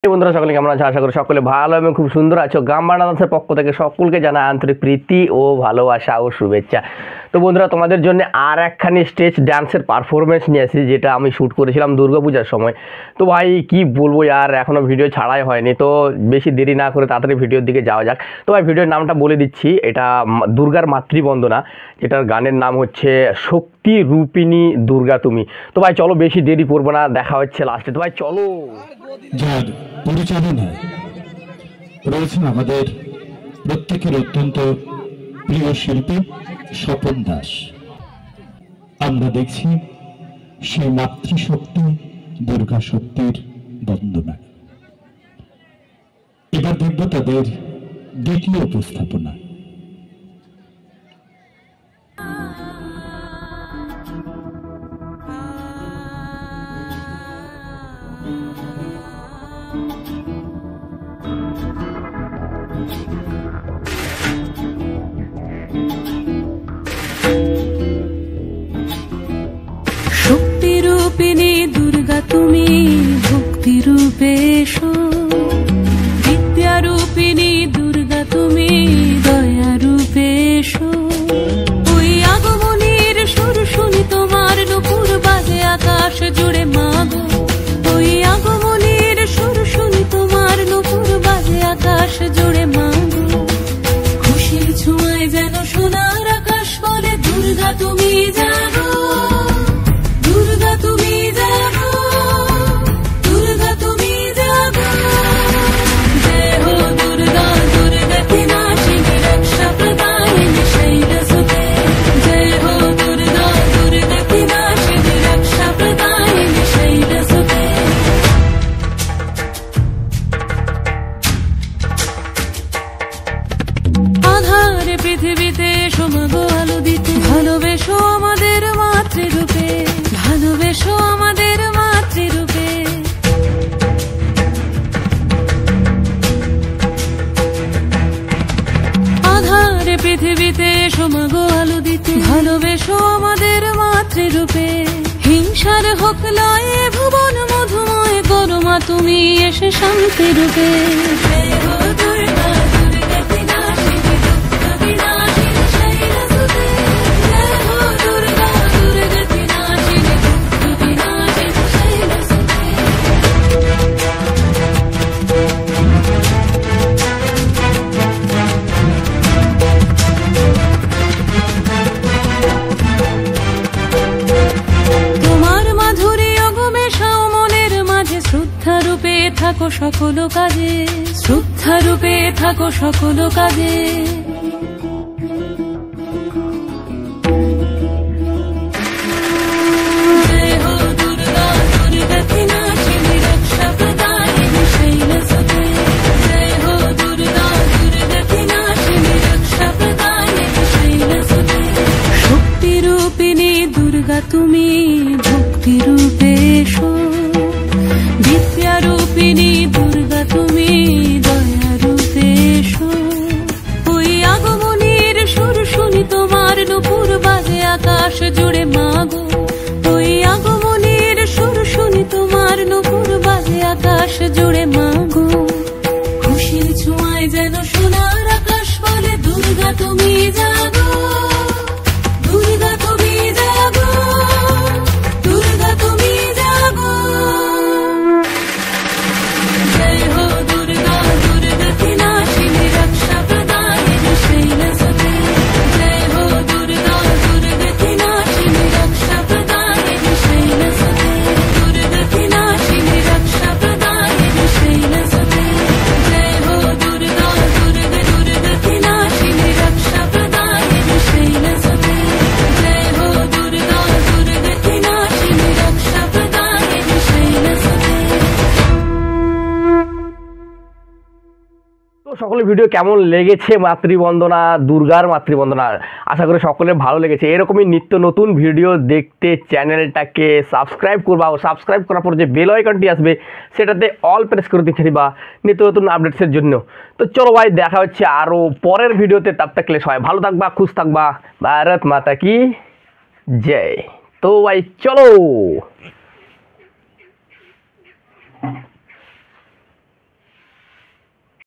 বন্ধুরা সকলে কেমন আছো? আশা করি সকলে ভালো এবং খুব সুন্দর আছো। গ্রাম বাংলা ডান্সের পক্ষ থেকে সকলকে জানাই আন্তরিক প্রীতি ও ভালোবাসা ও শুভেচ্ছা। তো বন্ধুরা, তোমাদের জন্য আর একখানি স্টেজ ডান্সের পারফরমেন্স নিয়ে আসি, যেটা আমি শ্যুট করেছিলাম দুর্গাপূজার সময়। তো ভাই কি বলবো, আর এখনও ভিডিও ছাড়াই হয়নি, তো বেশি দেরি না করে তাড়াতাড়ি ভিডিওর দিকে যাওয়া যাক। তো ভাই ভিডিওর নামটা বলে দিচ্ছি, এটা দুর্গার মাতৃবন্দনা, যেটার গানের নাম হচ্ছে শক্তি রূপিণী দুর্গা তুমি। তো ভাই চলো বেশি দেরি করবো না, দেখা হচ্ছে লাস্টে। তো ভাই চলো। যার পরিচালনায় রয়েছেন আমাদের প্রত্যেকের অত্যন্ত প্রিয় শিল্পী স্বপন দাস। আমরা দেখছি সেই মাতৃশক্তি দুর্গা শক্তির বন্দনা। এবার দেখব তাদের দ্বিতীয় উপস্থাপনা। শক্তি রূপিণী দুর্গা তুমি ভক্তি রূপে এসো, বিদ্যা রূপিণী দুর্গা তুমি দয়া রূপে এসো। ওই আগমনীর সুর শুনি তোমার নুপুর বাজে আকাশ জুড়ে মাগো। ওই আগমনীর সুর শুনি তোমার নুপুর বাজে আকাশ জুড়ে মাগো। খুশির ছোঁয়ায় যেন সোনার আকাশ বলে দুর্গা তুমি জানো, দুর্গা তুমি জাগো, দুর্গা তুমি জাগো। জয় হো দুর্গা, দুর্গা কি নাশিনী রক্ষা প্রদায়িনী শৈলসুতে। জয় হো দুর্গা, দুর্গা কি নাশিনী রক্ষা প্রদায়িনী শৈলসুতে। আধারে পৃথিবীতে সোমাগো আলো দিতে, ভালোবেসো আমাদের মাতৃরূপে, ভালোবেসো আমাদের মাতৃরূপে। আধারে পৃথিবীতে সোমাগো আলো দিতে, ভালোবেসো আমাদের মাতৃরূপে। হিংসার হোক লয়ে ভুবন মধুময় করো মা তুমি এসে শান্তি রূপে। জয় হো দুর্গা, দুর্গা কি নাশিনী দুঃখ বিনাশিনী শৈলসুতে। জয় হো দুর্গা, দুর্গা কি নাশিনী দুঃখ বিনাশিনী শৈলসুতে। তোমার মাধুরী অগমেশাও মনের মাঝে, শ্রদ্ধা রূপে থাকো সকল কাজে, শ্রদ্ধা রূপে থাকো সকল কাজে। জয় হো দুর্গা, দুর্গা কি নাশিনী রক্ষা প্রদায়িনী শৈলসুতে। জয় হো দুর্গা, দুর্গা কি নাশিনী রক্ষা প্রদায়িনী শৈলসুতে। শক্তি রূপিণী দুর্গা তুমি ভক্তি রূপে এসো, বিদ্যা রূপিণী দুর্গা তুমি দয়া রূপে এসো। ওই আগমনীর সুর শুনি তোমার নুপুর বাজে আকাশ জুড়ে মাগো। ওই আগমনীর সুর শুনি তোমার নুপুর বাজে আকাশ জুড়ে মাগো। খুশির ছোঁয়ায় যেন সোনার আকাশ বলে দুর্গা তুমি জাগো, দুর্গা তুমি জাগো, দুর্গা তুমি জাগো। জয় হো দুর্গা, দুর্গা কি নাশিনী রক্ষা প্রদায়িনী শৈলসুতে। জয় হো দুর্গা, দুর্গা কি নাশিনী রক্ষা প্রদায়িনী শৈলসুতে। দুর্গা কি নাশিনী রক্ষা প্রদায়িনী শৈলসুতে। জয় হো দুর্গা, দুর্গা দুর্গা কি নাশিনী রক্ষা প্রদায়িনী শৈলসুতে। জয় হো দুর্গা, দুর্গা কি নাশিনী রক্ষা প্রদায়িনী শৈলসুতে। তো সকলের ভিডিও কেমন লেগেছে? মাতৃবন্দনা, দুর্গার মাতৃবন্দনা, আশা করি সকলের ভালো লেগেছে। এরকমই নিত্য নতুন ভিডিও দেখতে চ্যানেলটাকে সাবস্ক্রাইব করবা, ও সাবস্ক্রাইব করার পর যে বেল আইকনটি আসবে সেটাতে অল প্রেস করে দিতে দিবা নিত্য নতুন আপডেটসের জন্য। তো চলো ভাই, দেখা হচ্ছে আরও পরের ভিডিওতে। তাব থাকলে সবাই ভালো থাকবা, খুশ থাকবা। ভারত মাতা কি জয়। তো ভাই চলো।